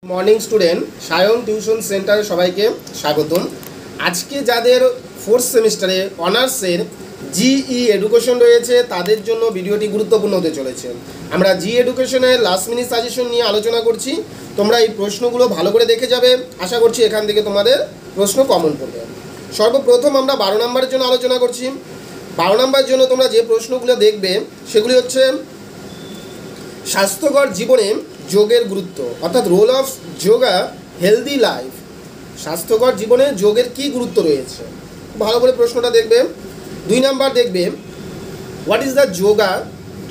Morning student Sayan tuition সেন্টারে সবাইকে স্বাগতম। আজকে যাদের ফোর্থ সেমিস্টারে অনার্সের জিই এডুকেশন রয়েছে তাদের জন্য ভিডিওটি গুরুত্বপূর্ণ হতে চলেছে। আমরা জি এডুকেশনের লাস্ট মিনিট সাজেশন নিয়ে আলোচনা করছি। তোমরা এই প্রশ্নগুলো ভালো করে দেখে যাবে, আশা করছি এখান থেকে তোমাদের প্রশ্ন কমন পড়বে। সর্বপ্রথম আমরা 12 নম্বরের জন্য আলোচনা করছি। 12 নম্বরের জন্য তোমরা যে প্রশ্নগুলো দেখবে সেগুলি হচ্ছে স্বাস্থ্যকর জীবনে যোগের গুরুত্ব, অর্থাৎ role of yoga healthy life. স্বাস্থ্যকর জীবনে যোগের কী গুরুত্ব রয়েছে, ভালো করে প্রশ্নটা দেখবে। 2 নাম্বার দেখবে what is the yoga.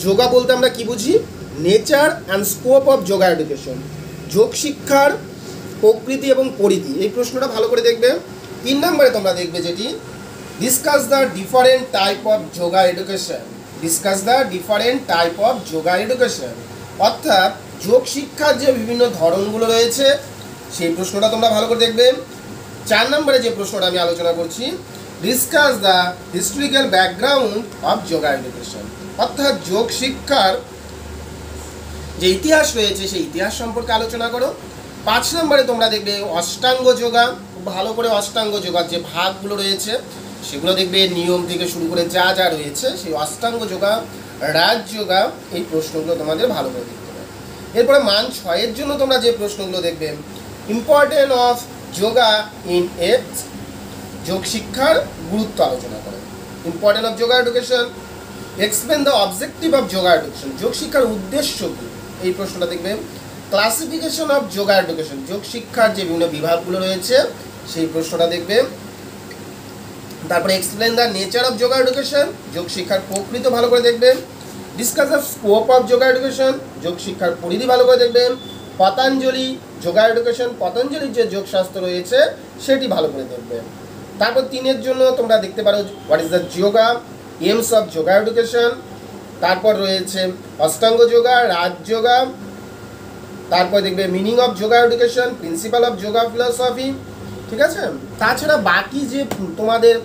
Yoga বলতে আমরা কি বুঝি? Nature and scope of yoga education, যোগ শিক্ষার প্রকৃতি এবং পরিধি। এই প্রশ্নটা ভালো করে দেখবে। 3 নম্বরে তোমরা দেখবে যেটি discuss the different type of yoga education. Discuss the different type of yoga education, অর্থাৎ যোগ শিক্ষার যে বিভিন্ন ধরনগুলো রয়েছে সেই প্রশ্নটা তোমরা ভালো করে দেখবে। 4 নম্বরে যে প্রশ্নটা আমি আলোচনা করছি, discuss the historical background of yoga education, অর্থাৎ যোগ শিক্ষার যে ইতিহাস রয়েছে সেই ইতিহাস সম্পর্কে আলোচনা করো। 5 নম্বরে তোমরা দেখবে অষ্টাঙ্গ যোগা। ভালো করে অষ্টাঙ্গ যোগার যে ভাগগুলো রয়েছে সেগুলো দেখবে, নিয়ম থেকে শুরু করে যা যা রয়েছে সেই অষ্টাঙ্গ যোগা, রাজযোগা, এই প্রশ্নগুলো তোমাদের ভালো করে দেখতে হবে। এরপরে মান 6-এর জন্য তোমরা যে প্রশ্নগুলো দেখবে, importance of yoga in age, যোগ শিক্ষার গুরুত্ব আলোচনা করে। Importance of yoga education, explain the objective of yoga education, যোগ শিক্ষার উদ্দেশ্য কী, এই প্রশ্নটা দেখবে। ক্লাসিফিকেশন অফ যোগা এডুকেশন, যোগ শিক্ষার যে বিভিন্ন বিভাগগুলো রয়েছে সেই প্রশ্নটা দেখবে। তারপরে explain the nature of yoga education, যোগ শিক্ষার প্রকৃতি ভালো করে দেখবেন। Discuss the scope of yoga education, যোগ শিক্ষার পরিধি ভালো করে দেখবেন। পতঞ্জলি যোগা এডুকেশন, পতঞ্জলির যে যোগশাস্ত্র রয়েছে সেটি ভালো করে দেখবেন। তারপর 3-এর জন্য তোমরা দেখতে পারো what is the yoga, aims of yoga education. তারপর রয়েছে অষ্টাঙ্গ যোগা, রাজযোগা। তারপর দেখবে meaning of yoga education, principal of yoga philosophy. ঠিক আছে, তাছাড়া বাকি যে তোমাদের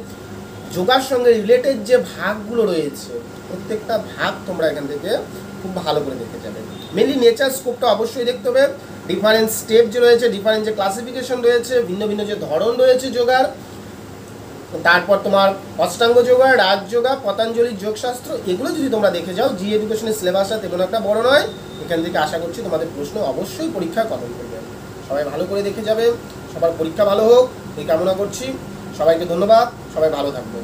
যোগার সঙ্গে রিলেটেড যে ভাগগুলো রয়েছে প্রত্যেকটা ভাগ তোমরা এখান থেকে খুব ভালো করে দেখতে যাবে। মেনলি নেচার স্কোপটা অবশ্যই দেখতে হবে। ডিফারেন্ট স্টেপ যে রয়েছে, ডিফারেন্ট যে ক্লাসিফিকেশন রয়েছে, ভিন্ন ভিন্ন যে ধরন রয়েছে যোগার। তারপর তোমার অষ্টাঙ্গ যোগা, রাজযোগা, পতঞ্জলির যোগশাস্ত্র, এগুলো যদি তোমরা দেখে যাও, জি এডুকেশনের সিলেবাসটা তেমন একটা বড় নয়। এখান থেকে আশা করছি তোমাদের প্রশ্ন অবশ্যই পরীক্ষায় কমন করবে। সবাই ভালো করে দেখে যাবে, সবার পরীক্ষা ভালো হোক এই কামনা করছি। সবাইকে ধন্যবাদ, সবাই ভালো থাকবে।